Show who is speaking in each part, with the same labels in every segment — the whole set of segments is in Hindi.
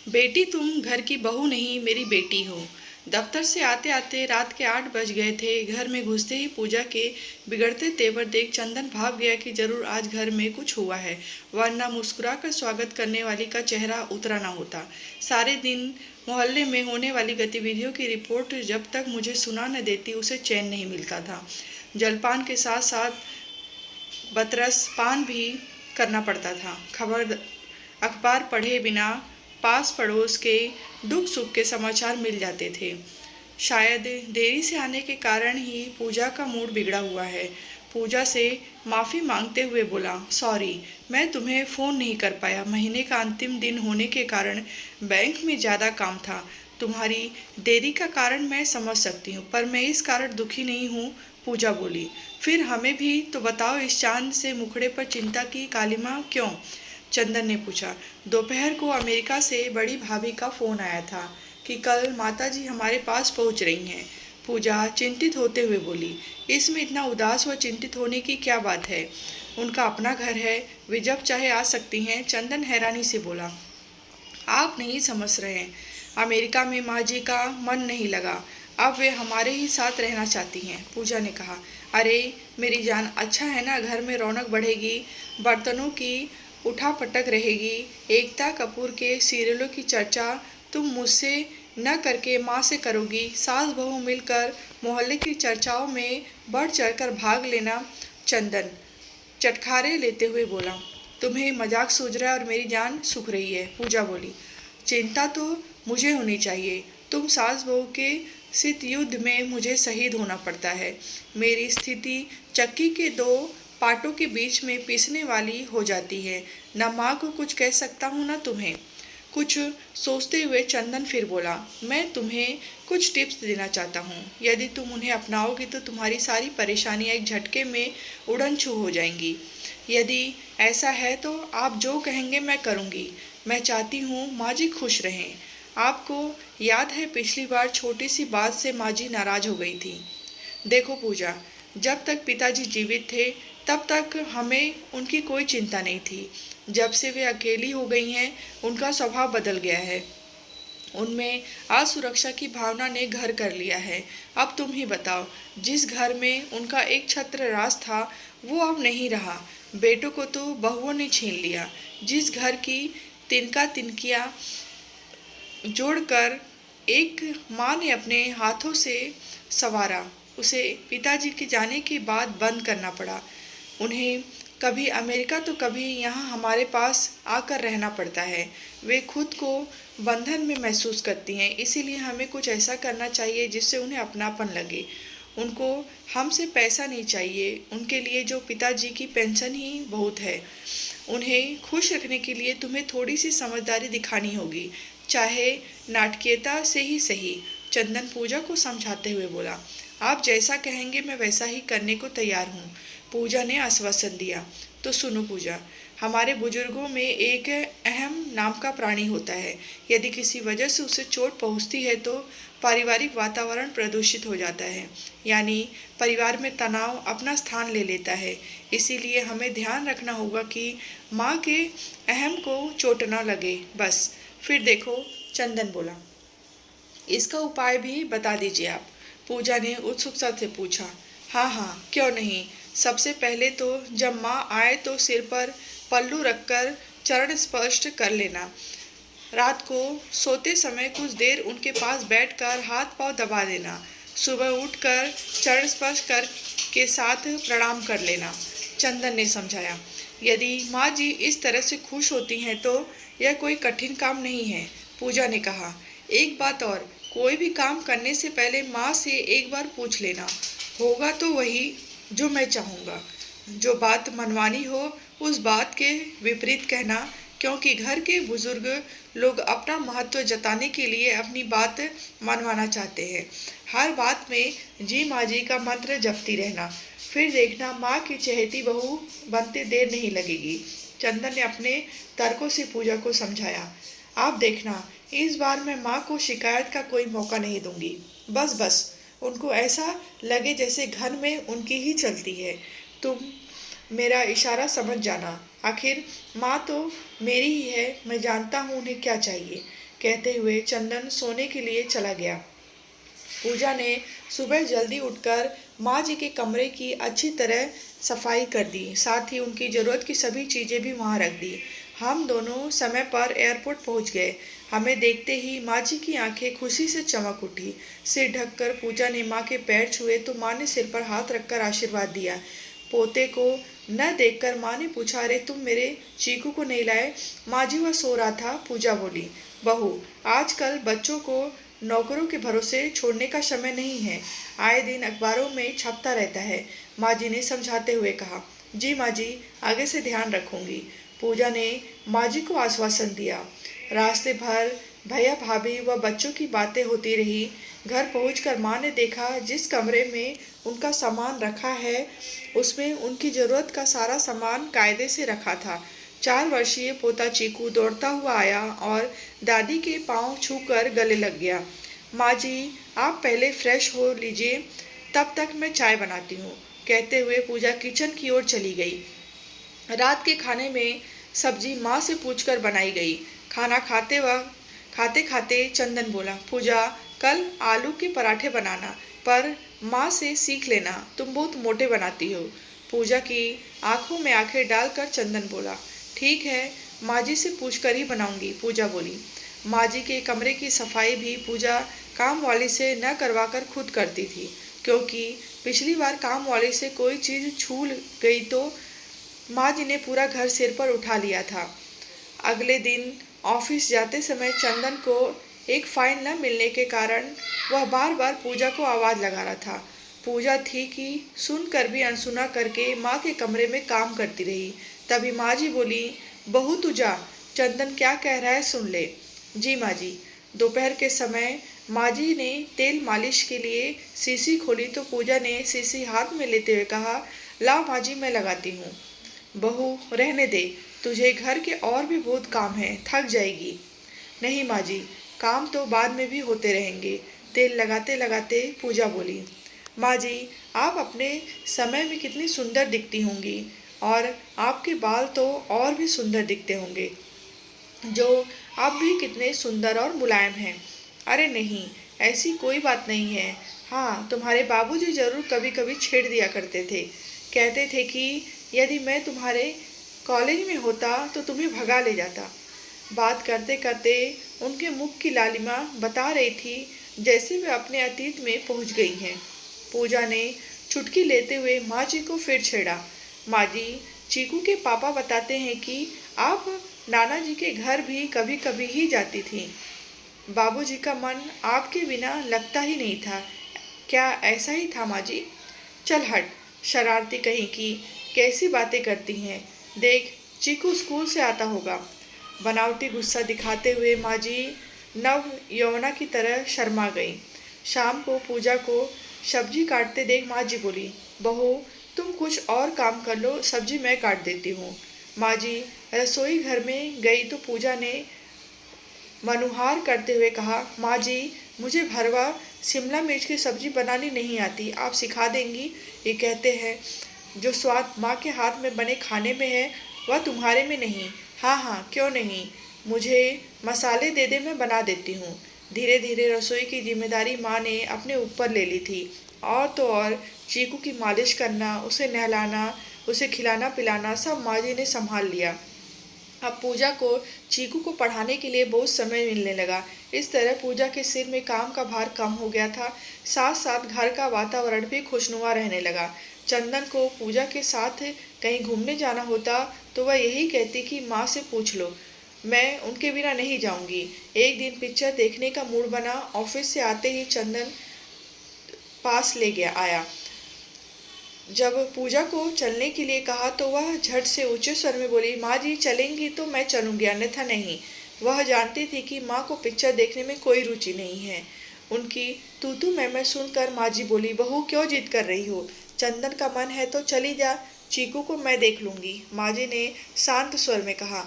Speaker 1: बेटी तुम घर की बहू नहीं मेरी बेटी हो। दफ्तर से आते आते रात के 8 बज गए थे। घर में घुसते ही पूजा के बिगड़ते तेवर देख चंदन भाप गया कि जरूर आज घर में कुछ हुआ है, वरना मुस्कुराकर स्वागत करने वाली का चेहरा उतरा ना होता। सारे दिन मोहल्ले में होने वाली गतिविधियों की रिपोर्ट जब तक मुझे सुना न देती उसे चैन नहीं मिलता था। जलपान के साथ साथ बतरस पान भी करना पड़ता था। खबर अखबार पढ़े बिना पास पड़ोस के दुख सुख के समाचार मिल जाते थे। शायद देरी से आने के कारण ही पूजा का मूड बिगड़ा हुआ है। पूजा से माफ़ी मांगते हुए बोला, सॉरी, मैं तुम्हें फ़ोन नहीं कर पाया। महीने का अंतिम दिन होने के कारण बैंक में ज़्यादा काम था। तुम्हारी देरी का कारण मैं समझ सकती हूँ, पर मैं इस कारण दुखी नहीं हूँ। पूजा बोली, फिर हमें भी तो बताओ, इस चांद से मुखड़े पर चिंता की कालिमा क्यों? चंदन ने पूछा। दोपहर को अमेरिका से बड़ी भाभी का फ़ोन आया था कि कल माताजी हमारे पास पहुंच रही हैं। पूजा चिंतित होते हुए बोली, इसमें इतना उदास व चिंतित होने की क्या बात है? उनका अपना घर है, वे जब चाहे आ सकती हैं। चंदन हैरानी से बोला, आप नहीं समझ रहे हैं। अमेरिका में माँ जी का मन नहीं लगा, अब वे हमारे ही साथ रहना चाहती हैं। पूजा ने कहा, अरे मेरी जान, अच्छा है ना, घर में रौनक बढ़ेगी, बर्तनों की उठापटक रहेगी। एकता कपूर के सीरियलों की चर्चा तुम मुझसे न करके माँ से करोगी। सास बहू मिलकर मोहल्ले की चर्चाओं में बढ़ चढ़कर भाग लेना। चंदन चटखारे लेते हुए बोला, तुम्हें मजाक सूझ रहा है और मेरी जान सूख रही है। पूजा बोली, चिंता तो मुझे होनी चाहिए। तुम सास बहू के शीत युद्ध में मुझे शहीद होना पड़ता है। मेरी स्थिति चक्की के दो पाटों के बीच में पीसने वाली हो जाती है। न माँ को कुछ कह सकता हूँ न तुम्हें। कुछ सोचते हुए चंदन फिर बोला, मैं तुम्हें कुछ टिप्स देना चाहता हूँ। यदि तुम उन्हें अपनाओगी तो तुम्हारी सारी परेशानियाँ एक झटके में उड़न छू हो जाएंगी। यदि ऐसा है तो आप जो कहेंगे मैं करूँगी। मैं चाहती हूँ माँ जी खुश रहें। आपको याद है पिछली बार छोटी सी बात से माँ जी नाराज हो गई थी। देखो पूजा, जब तक पिताजी जीवित थे तब तक हमें उनकी कोई चिंता नहीं थी। जब से वे अकेली हो गई हैं, उनका स्वभाव बदल गया है। उनमें असुरक्षा की भावना ने घर कर लिया है। अब तुम ही बताओ, जिस घर में उनका एक छत्र राज था वो अब नहीं रहा। बेटों को तो बहुओं ने छीन लिया। जिस घर की तिनका तिनकियां जोड़कर एक माँ ने अपने हाथों से संवारा, उसे पिताजी के जाने के बाद बंद करना पड़ा। उन्हें कभी अमेरिका तो कभी यहाँ हमारे पास आकर रहना पड़ता है। वे खुद को बंधन में महसूस करती हैं, इसीलिए हमें कुछ ऐसा करना चाहिए जिससे उन्हें अपनापन लगे। उनको हमसे पैसा नहीं चाहिए, उनके लिए जो पिताजी की पेंशन ही बहुत है। उन्हें खुश रखने के लिए तुम्हें थोड़ी सी समझदारी दिखानी होगी, चाहे नाटकीयता से ही सही। चंदन पूजा को समझाते हुए बोला, आप जैसा कहेंगे मैं वैसा ही करने को तैयार हूँ। पूजा ने आश्वासन दिया। तो सुनो पूजा, हमारे बुजुर्गों में एक अहम नाम का प्राणी होता है। यदि किसी वजह से उसे चोट पहुँचती है तो पारिवारिक वातावरण प्रदूषित हो जाता है, यानी परिवार में तनाव अपना स्थान ले लेता है। इसीलिए हमें ध्यान रखना होगा कि माँ के अहम को चोट न लगे, बस। फिर देखो, चंदन बोला, इसका उपाय भी बता दीजिए आप। पूजा ने उत्सुकता से पूछा। हाँ हाँ, क्यों नहीं। सबसे पहले तो जब माँ आए तो सिर पर पल्लू रखकर चरण स्पर्श कर लेना। रात को सोते समय कुछ देर उनके पास बैठकर हाथ पांव दबा देना। सुबह उठकर चरण स्पर्श कर के साथ प्रणाम कर लेना। चंदन ने समझाया। यदि माँ जी इस तरह से खुश होती हैं तो यह कोई कठिन काम नहीं है। पूजा ने कहा, एक बात और, कोई भी काम करने से पहले माँ से एक बार पूछ लेना। होगा तो वही जो मैं चाहूँगा। जो बात मनवानी हो उस बात के विपरीत कहना, क्योंकि घर के बुजुर्ग लोग अपना महत्व जताने के लिए अपनी बात मनवाना चाहते हैं। हर बात में जी माँ जी का मंत्र जपती रहना, फिर देखना माँ की चहेती बहू बनते देर नहीं लगेगी। चंदन ने अपने तर्कों से पूजा को समझाया। आप देखना, इस बार मैं माँ को शिकायत का कोई मौका नहीं दूंगी। बस बस, उनको ऐसा लगे जैसे घर में उनकी ही चलती है। तुम मेरा इशारा समझ जाना। आखिर माँ तो मेरी ही है, मैं जानता हूँ उन्हें क्या चाहिए। कहते हुए चंदन सोने के लिए चला गया। पूजा ने सुबह जल्दी उठकर माँ जी के कमरे की अच्छी तरह सफाई कर दी, साथ ही उनकी ज़रूरत की सभी चीज़ें भी वहाँ रख दी। हम दोनों समय पर एयरपोर्ट पहुँच गए। हमें देखते ही माँ जी की आंखें खुशी से चमक उठी। सिर ढककर पूजा ने माँ के पैर छुए तो माँ ने सिर पर हाथ रखकर आशीर्वाद दिया। पोते को न देखकर माँ ने पूछा, अरे तुम मेरे चीकू को नहीं लाए? माँ जी वह सो रहा था, पूजा बोली। बहू, आजकल बच्चों को नौकरों के भरोसे छोड़ने का समय नहीं है, आए दिन अखबारों में छपता रहता है, माँ जी ने समझाते हुए कहा। जी माँ जी, आगे से ध्यान रखूंगी, पूजा ने माँ जी को आश्वासन दिया। रास्ते भर भैया भाभी व बच्चों की बातें होती रही। घर पहुंचकर माँ ने देखा जिस कमरे में उनका सामान रखा है उसमें उनकी ज़रूरत का सारा सामान कायदे से रखा था। 4 वर्षीय पोता चीकू दौड़ता हुआ आया और दादी के पांव छूकर गले लग गया। माँ जी, आप पहले फ्रेश हो लीजिए, तब तक मैं चाय बनाती हूँ, कहते हुए पूजा किचन की ओर चली गई। रात के खाने में सब्जी माँ से पूछकर बनाई गई। खाना खाते खाते चंदन बोला, पूजा कल आलू के पराठे बनाना, पर माँ से सीख लेना, तुम बहुत मोटे बनाती हो। पूजा की आंखों में आंखें डालकर चंदन बोला, ठीक है, माँ जी से पूछकर ही बनाऊंगी, पूजा बोली। माँ जी के कमरे की सफाई भी पूजा काम वाली से न करवाकर खुद करती थी, क्योंकि पिछली बार काम वाली से कोई चीज़ छू गई तो माँ जी ने पूरा घर सिर पर उठा लिया था। अगले दिन ऑफिस जाते समय चंदन को एक फाइल न मिलने के कारण वह बार बार पूजा को आवाज़ लगा रहा था। पूजा थी कि सुनकर भी अनसुना करके माँ के कमरे में काम करती रही। तभी माँ जी बोली, बहू तू जा, चंदन क्या कह रहा है सुन ले। जी माँ जी। दोपहर के समय माँ जी ने तेल मालिश के लिए शीशी खोली तो पूजा ने शीशी हाथ में लेते हुए कहा, ला माँ जी, मैं लगाती हूँ। बहू रहने दे, तुझे घर के और भी बहुत काम है, थक जाएगी। नहीं माँ जी, काम तो बाद में भी होते रहेंगे, तेल लगाते लगाते पूजा बोली। माँ जी, आप अपने समय में कितनी सुंदर दिखती होंगी, और आपके बाल तो और भी सुंदर दिखते होंगे, जो आप भी कितने सुंदर और मुलायम हैं। अरे नहीं, ऐसी कोई बात नहीं है। हाँ, तुम्हारे बाबूजी जरूर कभी कभी छेड़ दिया करते थे, कहते थे कि यदि मैं तुम्हारे कॉलेज में होता तो तुम्हें भगा ले जाता। बात करते करते उनके मुख की लालिमा बता रही थी जैसे वे अपने अतीत में पहुंच गई हैं। पूजा ने चुटकी लेते हुए माँ जी को फिर छेड़ा। माँ जी, चीकू के पापा बताते हैं कि आप नाना जी के घर भी कभी कभी ही जाती थी। बाबूजी का मन आपके बिना लगता ही नहीं था। क्या ऐसा ही था माँ जी? चल हट, शरारती कहीं की, कैसी बातें करती हैं। देख, चीकू स्कूल से आता होगा। बनावटी गुस्सा दिखाते हुए माँ जी नव यौवना की तरह शर्मा गई। शाम को पूजा को सब्जी काटते देख माँ जी बोली, बहू तुम कुछ और काम कर लो, सब्जी मैं काट देती हूँ। माँ जी रसोई घर में गई तो पूजा ने मनुहार करते हुए कहा, माँ जी, मुझे भरवा शिमला मिर्च की सब्जी बनानी नहीं आती, आप सिखा देंगी? ये कहते हैं जो स्वाद माँ के हाथ में बने खाने में है वह तुम्हारे में नहीं। हाँ हाँ, क्यों नहीं, मुझे मसाले दे दे, मैं बना देती हूँ। धीरे धीरे रसोई की जिम्मेदारी माँ ने अपने ऊपर ले ली थी। और तो और चीकू की मालिश करना, उसे नहलाना, उसे खिलाना पिलाना सब माँ जी ने संभाल लिया। अब पूजा को चीकू को पढ़ाने के लिए बहुत समय मिलने लगा। इस तरह पूजा के सिर में काम का भार कम हो गया था, साथ साथ घर का वातावरण भी खुशनुमा रहने लगा। चंदन को पूजा के साथ कहीं घूमने जाना होता तो वह यही कहती कि माँ से पूछ लो, मैं उनके बिना नहीं जाऊंगी। एक दिन पिक्चर देखने का मूड बना। ऑफिस से आते ही चंदन पास ले गया आया। जब पूजा को चलने के लिए कहा तो वह झट से ऊंचे स्वर में बोली, माँ जी चलेंगी तो मैं चलूंगी, अन्यथा नहीं। वह जानती थी कि माँ को पिक्चर देखने में कोई रुचि नहीं है। उनकी तू मैं सुनकर माँ जी बोली, बहू क्यों जिद कर रही हो? चंदन का मन है तो चली जा, चीकू को मैं देख लूंगी। माँ जी ने शांत स्वर में कहा,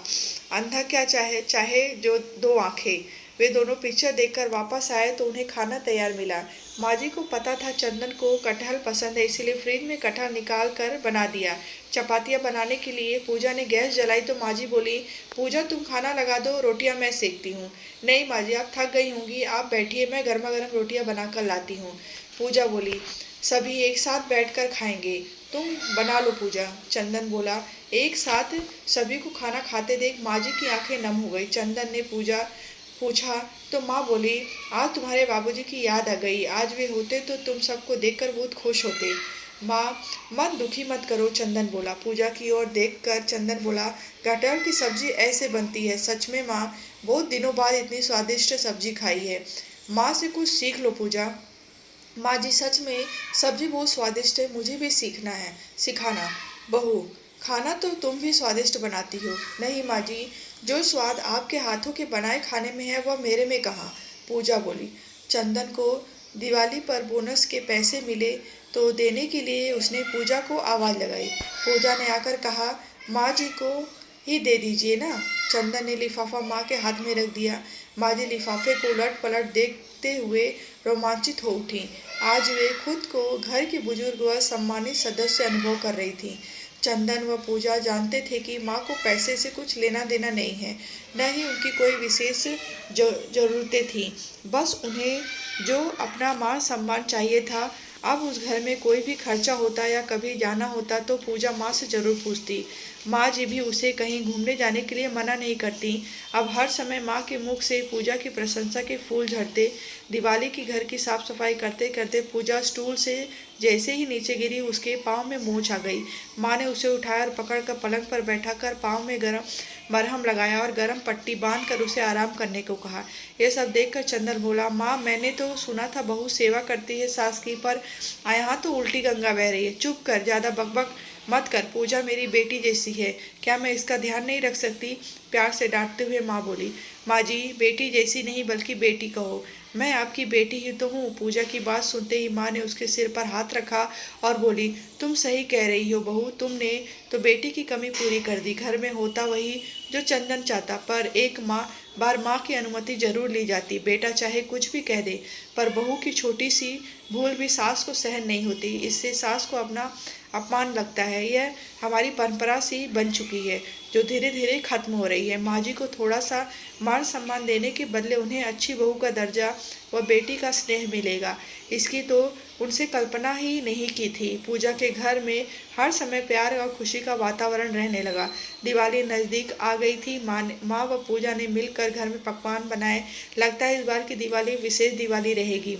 Speaker 1: अंधा क्या चाहे, चाहे जो दो आंखें। वे दोनों पिक्चर देखकर वापस आए तो उन्हें खाना तैयार मिला। माँ जी को पता था चंदन को कटहल पसंद है, इसीलिए फ्रिज में कटहल निकाल कर बना दिया। चपातियाँ बनाने के लिए पूजा ने गैस जलाई तो माँ जी बोली, पूजा तुम खाना लगा दो, रोटियाँ मैं सेकती हूँ। नहीं माँ जी, आप थक गई होंगी, आप बैठिए, मैं गर्मा गर्म रोटियाँ बनाकर लाती हूँ। पूजा बोली, सभी एक साथ बैठकर खाएंगे, तुम बना लो पूजा। चंदन बोला, एक साथ सभी को खाना खाते देख माँ जी की आंखें नम हो गई। चंदन ने पूछा तो माँ बोली, आज तुम्हारे बाबूजी की याद आ गई, आज वे होते तो तुम सबको देखकर बहुत खुश होते। माँ, मन दुखी मत करो, चंदन बोला। पूजा की ओर देखकर चंदन बोला, कटहल की सब्जी ऐसे बनती है, सच में माँ, बहुत दिनों बाद इतनी स्वादिष्ट सब्जी खाई है। माँ से कुछ सीख लो पूजा। माँ जी, सच में सब्जी बहुत स्वादिष्ट है, मुझे भी सीखना है, सिखाना। बहू, खाना तो तुम भी स्वादिष्ट बनाती हो। नहीं माँ जी, जो स्वाद आपके हाथों के बनाए खाने में है वह मेरे में कहाँ। पूजा बोली। चंदन को दिवाली पर बोनस के पैसे मिले तो देने के लिए उसने पूजा को आवाज़ लगाई। पूजा ने आकर कहा, माँ जी को ही दे दीजिए ना। चंदन ने लिफाफा माँ के हाथ में रख दिया। माँ जी लिफाफे को उलट पलट देखते हुए रोमांचित हो उठी। आज वे खुद को घर के बुजुर्ग व सम्मानित सदस्य अनुभव कर रही थी। चंदन व पूजा जानते थे कि माँ को पैसे से कुछ लेना देना नहीं है, न ही उनकी कोई विशेष जरूरतें थीं। बस उन्हें जो अपना मान सम्मान चाहिए था। अब उस घर में कोई भी खर्चा होता या कभी जाना होता तो पूजा माँ से जरूर पूछती। माँ जी भी उसे कहीं घूमने जाने के लिए मना नहीं करती। अब हर समय माँ के मुख से पूजा की प्रशंसा के फूल झड़ते। दिवाली की घर की साफ सफाई करते करते पूजा स्टूल से जैसे ही नीचे गिरी, उसके पाँव में मोच आ गई। माँ ने उसे उठाया और पकड़कर पलंग पर बैठाकर पाँव में गरम मरहम लगाया और गरम पट्टी बांधकर उसे आराम करने को कहा। यह सब देखकर चंदन बोला, माँ, मैंने तो सुना था बहू सेवा करती है सास की, पर यहाँ तो उल्टी गंगा बह रही है। चुप कर, ज्यादा बकबक मत कर, पूजा मेरी बेटी जैसी है, क्या मैं इसका ध्यान नहीं रख सकती। प्यार से डांटते हुए माँ बोली, माँ जी, बेटी जैसी नहीं बल्कि बेटी कहो, मैं आपकी बेटी ही तो हूँ। पूजा की बात सुनते ही माँ ने उसके सिर पर हाथ रखा और बोली, तुम सही कह रही हो बहू, तुमने तो बेटी की कमी पूरी कर दी। घर में होता वही जो चंदन चाहता, पर एक बार माँ की अनुमति जरूर ली जाती। बेटा चाहे कुछ भी कह दे, पर बहू की छोटी सी भूल भी सास को सहन नहीं होती, इससे सास को अपना अपमान लगता है। यह हमारी परंपरा सी बन चुकी है, जो धीरे धीरे खत्म हो रही है। माँ जी को थोड़ा सा मान सम्मान देने के बदले उन्हें अच्छी बहू का दर्जा व बेटी का स्नेह मिलेगा, इसकी तो उनसे कल्पना ही नहीं की थी। पूजा के घर में हर समय प्यार और खुशी का वातावरण रहने लगा। दिवाली नज़दीक आ गई थी। माँ व पूजा ने मिलकर घर में पकवान बनाए। लगता है इस बार की दिवाली विशेष दिवाली रहेगी।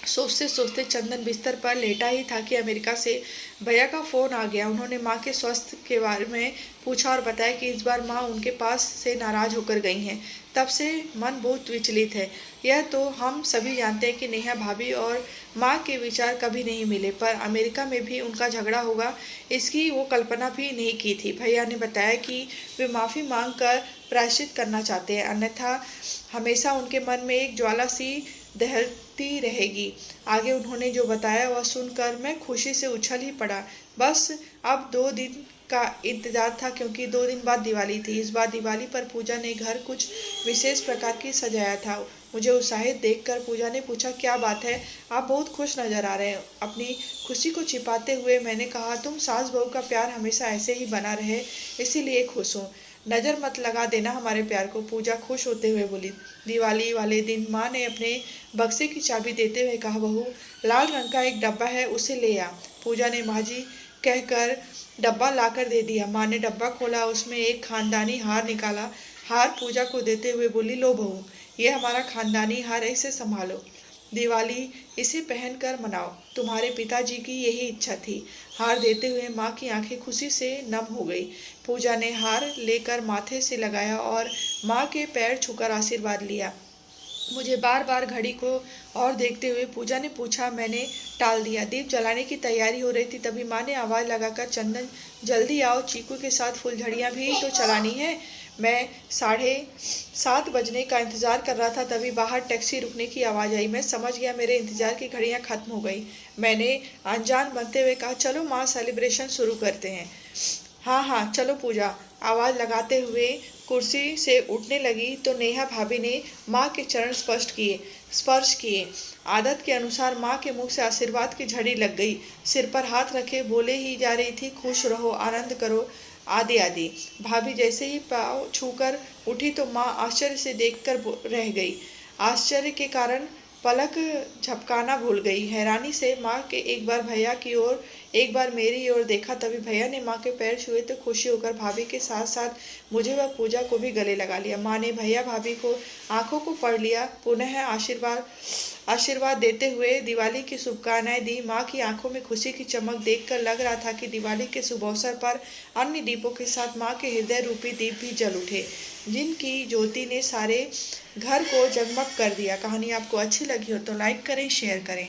Speaker 1: सोचते सोचते चंदन बिस्तर पर लेटा ही था कि अमेरिका से भैया का फ़ोन आ गया। उन्होंने माँ के स्वास्थ्य के बारे में पूछा और बताया कि इस बार माँ उनके पास से नाराज़ होकर गई हैं। तब से मन बहुत विचलित है। यह तो हम सभी जानते हैं कि नेहा भाभी और माँ के विचार कभी नहीं मिले, पर अमेरिका में भी उनका झगड़ा होगा, इसकी वो कल्पना भी नहीं की थी। भैया ने बताया कि वे माफ़ी मांग कर प्रायश्चित करना चाहते हैं, अन्यथा हमेशा उनके मन में एक ज्वाला सी दहलती रहेगी। आगे उन्होंने जो बताया वह सुनकर मैं खुशी से उछल ही पड़ा। बस अब 2 दिन का इंतजार था, क्योंकि 2 दिन बाद दिवाली थी। इस बार दिवाली पर पूजा ने घर कुछ विशेष प्रकार की सजाया था। मुझे उत्साहित देखकर पूजा ने पूछा, क्या बात है, आप बहुत खुश नजर आ रहे हैं। अपनी खुशी को छिपाते हुए मैंने कहा, तुम सास बहू का प्यार हमेशा ऐसे ही बना रहे, इसीलिए खुश हूँ। नज़र मत लगा देना हमारे प्यार को, पूजा खुश होते हुए बोली। दिवाली वाले दिन माँ ने अपने बक्से की चाबी देते हुए कहा, बहू, लाल रंग का एक डब्बा है, उसे ले आ। पूजा ने माँ जी कहकर डब्बा लाकर दे दिया। माँ ने डब्बा खोला, उसमें एक खानदानी हार निकाला। हार पूजा को देते हुए बोली, लो बहू, ये हमारा खानदानी हार, इसे संभालो, दिवाली इसे पहनकर मनाओ, तुम्हारे पिताजी की यही इच्छा थी। हार देते हुए माँ की आंखें खुशी से नम हो गई। पूजा ने हार लेकर माथे से लगाया और माँ के पैर छूकर आशीर्वाद लिया। मुझे बार बार घड़ी को और देखते हुए पूजा ने पूछा। मैंने टाल दिया। दीप जलाने की तैयारी हो रही थी, तभी माँ ने आवाज़ लगाकर, चंदन जल्दी आओ, चीकू के साथ फुलझड़ियाँ भी तो चलानी है। मैं 7:30 बजने का इंतज़ार कर रहा था, तभी बाहर टैक्सी रुकने की आवाज़ आई। मैं समझ गया मेरे इंतज़ार की घड़ियाँ खत्म हो गई। मैंने अनजान बनते हुए कहा, चलो माँ, सेलिब्रेशन शुरू करते हैं। हाँ हाँ चलो पूजा, आवाज़ लगाते हुए कुर्सी से उठने लगी तो नेहा भाभी ने माँ के चरण स्पर्श किए। आदत के अनुसार माँ के मुख से आशीर्वाद की झड़ी लग गई। सिर पर हाथ रखे बोले ही जा रही थी, खुश रहो, आनंद करो, आदि आदि। भाभी जैसे ही पाँव छूकर उठी तो माँ आश्चर्य से देखकर रह गई। आश्चर्य के कारण पलक झपकाना भूल गई। हैरानी से माँ के एक बार भैया की ओर एक बार मेरी ओर देखा। तभी भैया ने माँ के पैर छुए तो खुशी होकर भाभी के साथ साथ मुझे व पूजा को भी गले लगा लिया। माँ ने भैया भाभी को आंखों को पढ़ लिया। पुनः आशीर्वाद देते हुए दिवाली की शुभकामनाएं दी। माँ की आंखों में खुशी की चमक देखकर लग रहा था कि दिवाली के शुभ अवसर पर अन्य दीपों के साथ माँ के हृदय रूपी दीप भी जल उठे, जिनकी ज्योति ने सारे घर को जगमग कर दिया। कहानी आपको अच्छी लगी हो तो लाइक करें, शेयर करें।